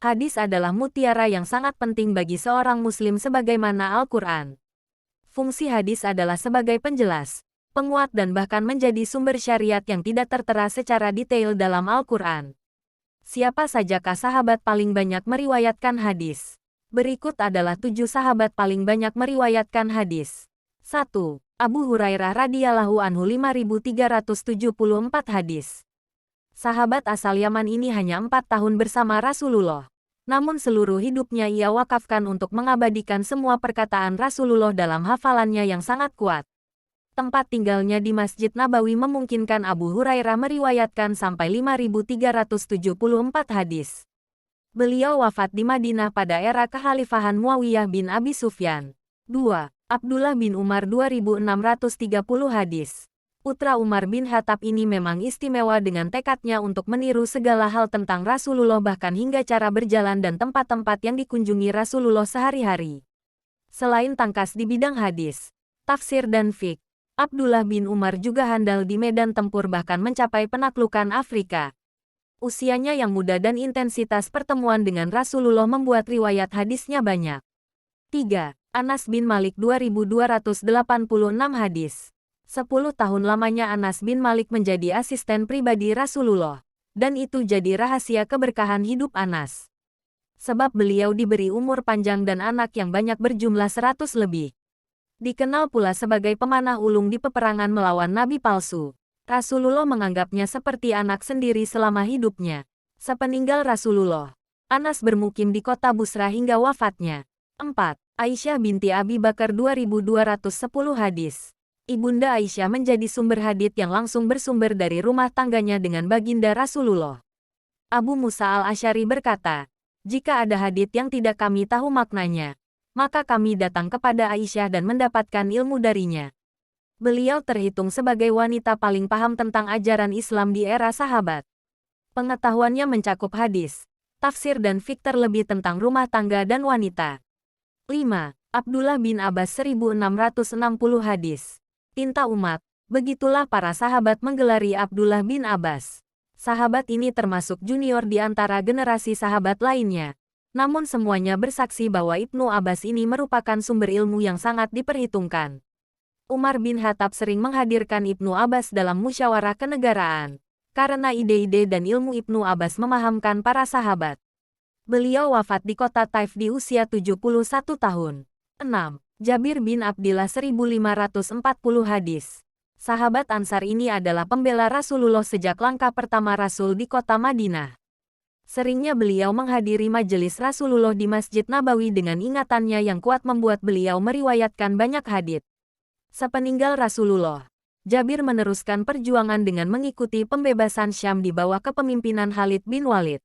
Hadis adalah mutiara yang sangat penting bagi seorang muslim sebagaimana Al-Quran. Fungsi hadis adalah sebagai penjelas, penguat dan bahkan menjadi sumber syariat yang tidak tertera secara detail dalam Al-Quran. Siapa sajakah sahabat paling banyak meriwayatkan hadis? Berikut adalah 7 sahabat paling banyak meriwayatkan hadis. 1. Abu Hurairah radhiyallahu anhu 5374 hadis. Sahabat asal Yaman ini hanya 4 tahun bersama Rasulullah. Namun seluruh hidupnya ia wakafkan untuk mengabadikan semua perkataan Rasulullah dalam hafalannya yang sangat kuat. Tempat tinggalnya di Masjid Nabawi memungkinkan Abu Hurairah meriwayatkan sampai 5374 hadis. Beliau wafat di Madinah pada era kekhalifahan Muawiyah bin Abi Sufyan. 2. Abdullah bin Umar 2630 hadis. Putra Umar bin Khattab ini memang istimewa dengan tekadnya untuk meniru segala hal tentang Rasulullah bahkan hingga cara berjalan dan tempat-tempat yang dikunjungi Rasulullah sehari-hari. Selain tangkas di bidang hadis, tafsir dan fiqh, Abdullah bin Umar juga handal di medan tempur bahkan mencapai penaklukan Afrika. Usianya yang muda dan intensitas pertemuan dengan Rasulullah membuat riwayat hadisnya banyak. 3. Anas bin Malik 2286 hadis. 10 tahun lamanya Anas bin Malik menjadi asisten pribadi Rasulullah. Dan itu jadi rahasia keberkahan hidup Anas. Sebab beliau diberi umur panjang dan anak yang banyak berjumlah 100 lebih. Dikenal pula sebagai pemanah ulung di peperangan melawan nabi palsu. Rasulullah menganggapnya seperti anak sendiri selama hidupnya. Sepeninggal Rasulullah, Anas bermukim di kota Busra hingga wafatnya. 4. Aisyah binti Abi Bakar 2210 hadis. Ibunda Aisyah menjadi sumber hadits yang langsung bersumber dari rumah tangganya dengan baginda Rasulullah. Abu Musa al-Asy'ari berkata, "Jika ada hadits yang tidak kami tahu maknanya, maka kami datang kepada Aisyah dan mendapatkan ilmu darinya." Beliau terhitung sebagai wanita paling paham tentang ajaran Islam di era sahabat. Pengetahuannya mencakup hadis, tafsir dan fiqh terlebih tentang rumah tangga dan wanita. 5. Abdullah bin Abbas 1660 hadis. Tinta umat, begitulah para sahabat menggelari Abdullah bin Abbas. Sahabat ini termasuk junior di antara generasi sahabat lainnya. Namun semuanya bersaksi bahwa Ibnu Abbas ini merupakan sumber ilmu yang sangat diperhitungkan. Umar bin Khattab sering menghadirkan Ibnu Abbas dalam musyawarah kenegaraan. Karena ide-ide dan ilmu Ibnu Abbas memahamkan para sahabat. Beliau wafat di kota Taif di usia 71 tahun. 6. Jabir bin Abdillah 1540 hadis. Sahabat Ansar ini adalah pembela Rasulullah sejak langkah pertama Rasul di kota Madinah. Seringnya beliau menghadiri majelis Rasulullah di Masjid Nabawi dengan ingatannya yang kuat membuat beliau meriwayatkan banyak hadits. Sepeninggal Rasulullah, Jabir meneruskan perjuangan dengan mengikuti pembebasan Syam di bawah kepemimpinan Khalid bin Walid.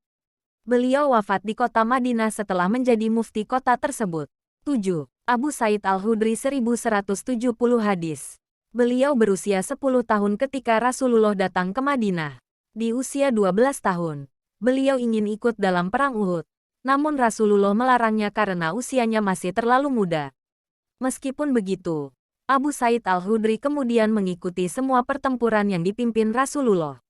Beliau wafat di kota Madinah setelah menjadi mufti kota tersebut. 7. Abu Said Al-Hudri 1170 hadis. Beliau berusia 10 tahun ketika Rasulullah datang ke Madinah. Di usia 12 tahun, beliau ingin ikut dalam perang Uhud. Namun Rasulullah melarangnya karena usianya masih terlalu muda. Meskipun begitu, Abu Said Al-Hudri kemudian mengikuti semua pertempuran yang dipimpin Rasulullah.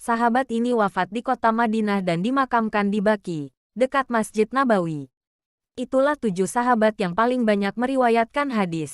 Sahabat ini wafat di kota Madinah dan dimakamkan di Baqi, dekat Masjid Nabawi. Itulah 7 sahabat yang paling banyak meriwayatkan hadis.